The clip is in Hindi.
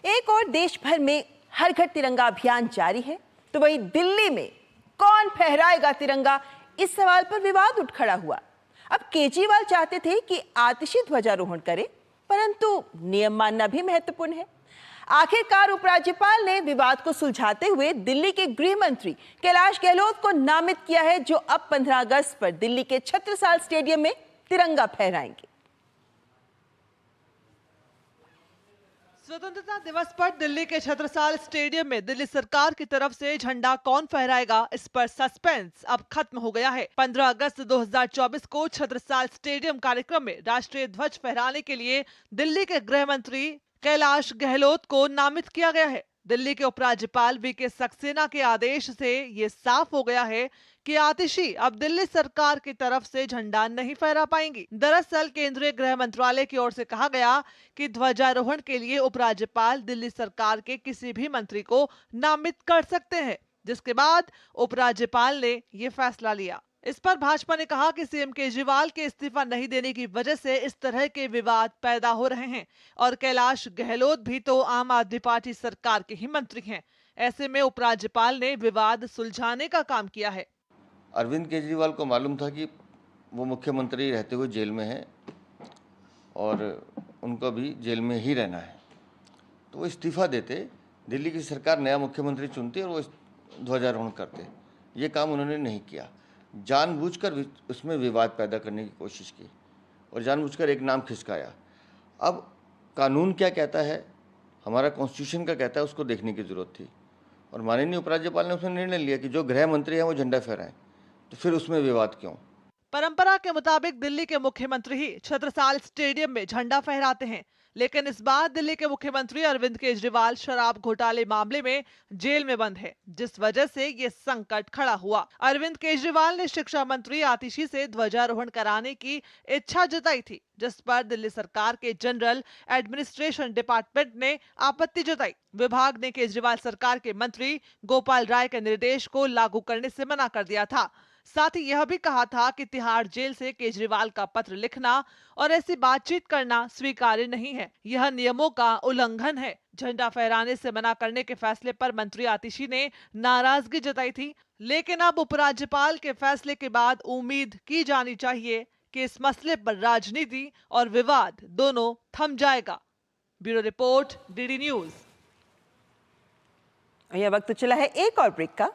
एक और देश भर में हर घर तिरंगा अभियान जारी है, तो वहीं दिल्ली में कौन फहराएगा तिरंगा, इस सवाल पर विवाद उठ खड़ा हुआ। अब केजरीवाल चाहते थे कि आतिशी ध्वजारोहण करें, परंतु नियम मानना भी महत्वपूर्ण है। आखिरकार उपराज्यपाल ने विवाद को सुलझाते हुए दिल्ली के गृह मंत्री कैलाश गहलोत को नामित किया है, जो अब 15 अगस्त पर दिल्ली के छत्रसाल स्टेडियम में तिरंगा फहराएंगे। स्वतंत्रता दिवस पर दिल्ली के छत्रसाल स्टेडियम में दिल्ली सरकार की तरफ से झंडा कौन फहराएगा, इस पर सस्पेंस अब खत्म हो गया है। 15 अगस्त 2024 को छत्रसाल स्टेडियम कार्यक्रम में राष्ट्रीय ध्वज फहराने के लिए दिल्ली के गृह मंत्री कैलाश गहलोत को नामित किया गया है। दिल्ली के उपराज्यपाल वीके सक्सेना के आदेश से ये साफ हो गया है कि आतिशी अब दिल्ली सरकार की तरफ से झंडा नहीं फहरा पाएंगी। दरअसल केंद्रीय गृह मंत्रालय की ओर से कहा गया कि ध्वजारोहण के लिए उपराज्यपाल दिल्ली सरकार के किसी भी मंत्री को नामित कर सकते हैं, जिसके बाद उपराज्यपाल ने ये फैसला लिया। इस पर भाजपा ने कहा कि सीएम केजरीवाल के इस्तीफा नहीं देने की वजह से इस तरह के विवाद पैदा हो रहे हैं और कैलाश गहलोत भी तो आम आदमी पार्टी सरकार के ही मंत्री हैं। ऐसे में उपराज्यपाल ने विवाद सुलझाने का काम किया है। अरविंद केजरीवाल को मालूम था कि वो मुख्यमंत्री रहते हुए जेल में है और उनको भी जेल में ही रहना है, तो वो इस्तीफा देते, दिल्ली की सरकार नया मुख्यमंत्री चुनती और वो ध्वजारोहण करते। ये काम उन्होंने नहीं किया, जानबूझकर उसमें विवाद पैदा करने की कोशिश की और जानबूझकर एक नाम खिसकाया। अब कानून क्या कहता है, हमारा कॉन्स्टिट्यूशन का कहता है, उसको देखने की ज़रूरत थी और माननीय उपराज्यपाल ने उसमें निर्णय लिया कि जो गृह मंत्री हैं वो झंडा फहराएं, तो फिर उसमें विवाद क्यों? परंपरा के मुताबिक दिल्ली के मुख्यमंत्री ही छत्रसाल स्टेडियम में झंडा फहराते हैं, लेकिन इस बार दिल्ली के मुख्यमंत्री अरविंद केजरीवाल शराब घोटाले मामले में जेल में बंद है, जिस वजह से ये संकट खड़ा हुआ। अरविंद केजरीवाल ने शिक्षा मंत्री आतिशी से ध्वजारोहण कराने की इच्छा जताई थी, जिस पर दिल्ली सरकार के जनरल एडमिनिस्ट्रेशन डिपार्टमेंट ने आपत्ति जताई। विभाग ने केजरीवाल सरकार के मंत्री गोपाल राय के निर्देश को लागू करने से मना कर दिया था। साथ ही यह भी कहा था कि तिहाड़ जेल से केजरीवाल का पत्र लिखना और ऐसी बातचीत करना स्वीकार्य नहीं है, यह नियमों का उल्लंघन है। झंडा फहराने से मना करने के फैसले पर मंत्री आतिशी ने नाराजगी जताई थी, लेकिन अब उपराज्यपाल के फैसले के बाद उम्मीद की जानी चाहिए कि इस मसले पर राजनीति और विवाद दोनों थम जाएगा। Bureau report, DD news. यह वक्त चला है एक और ब्रेक का।